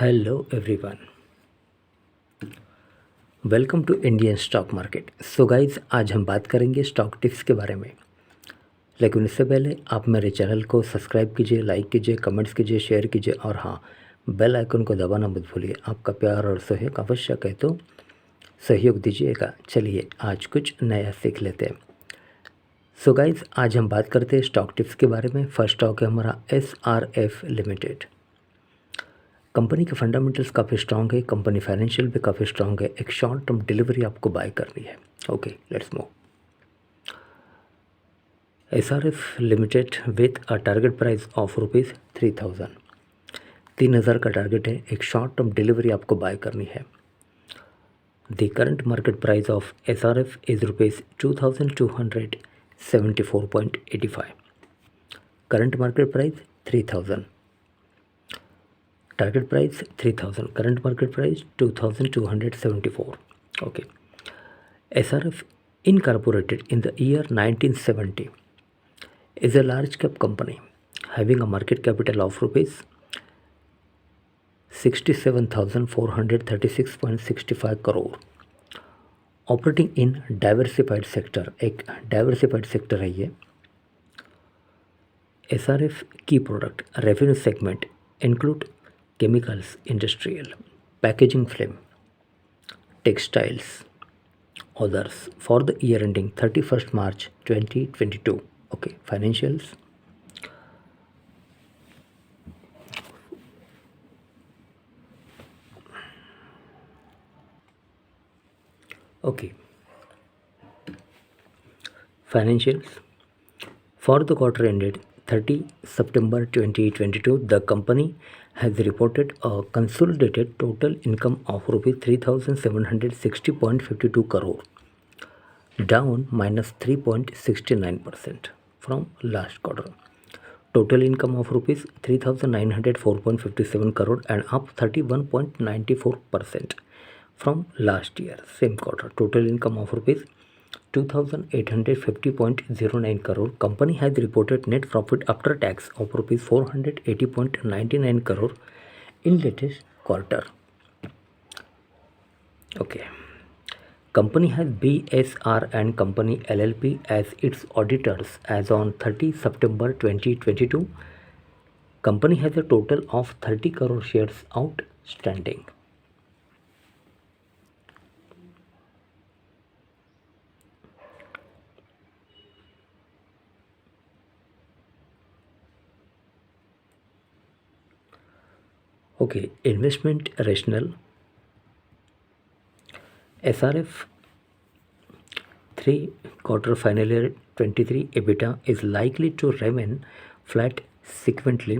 Hello everyone, welcome to Indian stock market. So guys, आज हम बात करेंगे स्टॉक टिप्स के बारे में। लेकिन इससे पहले आप मेरे चैनल को सब्सक्राइब कीजिए, लाइक कीजिए, कमेंट्स कीजिए, शेयर कीजिए और हाँ, बेल आइकन को दबाना मत भूलिए। आपका प्यार और सहयोग आवश्यक है, तो सहयोग दीजिएगा। चलिए आज कुछ नया सीख लेते हैं। सो गाइज, आज हम बात करते हैं स्टॉक टिप्स के बारे में। फर्स्ट स्टॉक है हमारा SRF लिमिटेड। कंपनी के फंडामेंटल्स काफ़ी स्ट्रॉन्ग है, कंपनी फाइनेंशियल भी काफ़ी स्ट्रॉन्ग है। एक शॉर्ट टर्म डिलीवरी आपको बाय करनी है। Okay, let's move. SRF limited with a target price of ₹3000। 3000 का टारगेट है। एक शॉर्ट टर्म डिलीवरी आपको बाय करनी है। The current market price of SRF is ₹2274.85। Current market price 3000, target price 3000, current market price 2274. Okay. SRF incorporated in the year 1970 is a large cap company having a market capital of rupees 67,436.65 crore, operating in diversified sector। एक diversified sector है ये। SRF key product revenue segment include chemicals, industrial, packaging film, textiles, others for the year ending 31st March 2022. Okay, financials. Okay, financials. For the quarter ended 30 September 2022, the company has reported a consolidated total income of ₹3,760.52 crore, down -3.69% from last quarter. Total income of ₹3,904.57 crore and up 31.94% from last year same quarter. Total income of ₹2,850.09 crore. Company has reported net profit after tax of ₹480.99 crore in latest quarter. Okay. Company has BSR and Company LLP as its auditors as on 30 September 2022. Company has a total of 30 crore shares outstanding. Okay, investment rationale. SRF 3 quarter final year 23 EBITDA is likely to remain flat sequentially,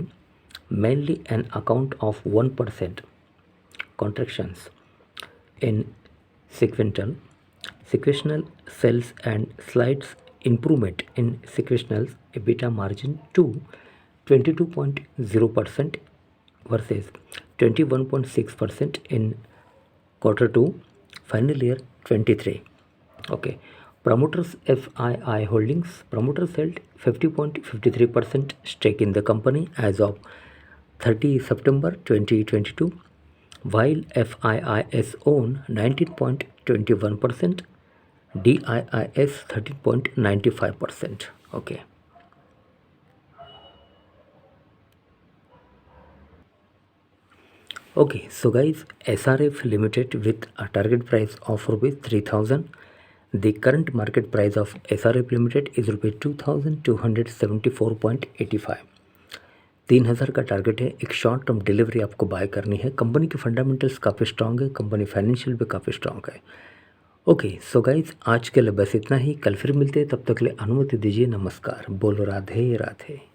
mainly an account of 1% contractions in sequential sales and slight improvement in sequential EBITDA margin to 22.0% versus 21.6% in quarter 2 final year 23. Okay. Promoters FII Holdings. Promoters held 50.53% stake in the company as of 30 September 2022, while FIIs own 19.21%, DIIS 13.95%. Okay. Okay, so guys, SRF Limited with a target price of ₹3000. The current market price of SRF Limited is ₹2274.85। 3000 का target है। एक short term delivery आपको bye करनी है। Company के fundamentals काफ़ी strong है, company financial भी काफ़ी स्ट्रॉन्ग है। ओके, सो गाइज, आज के लिए बस इतना ही। कल फिर मिलते हैं, तब तक के लिए अनुमति दीजिए। नमस्कार। बोलो राधे राधे।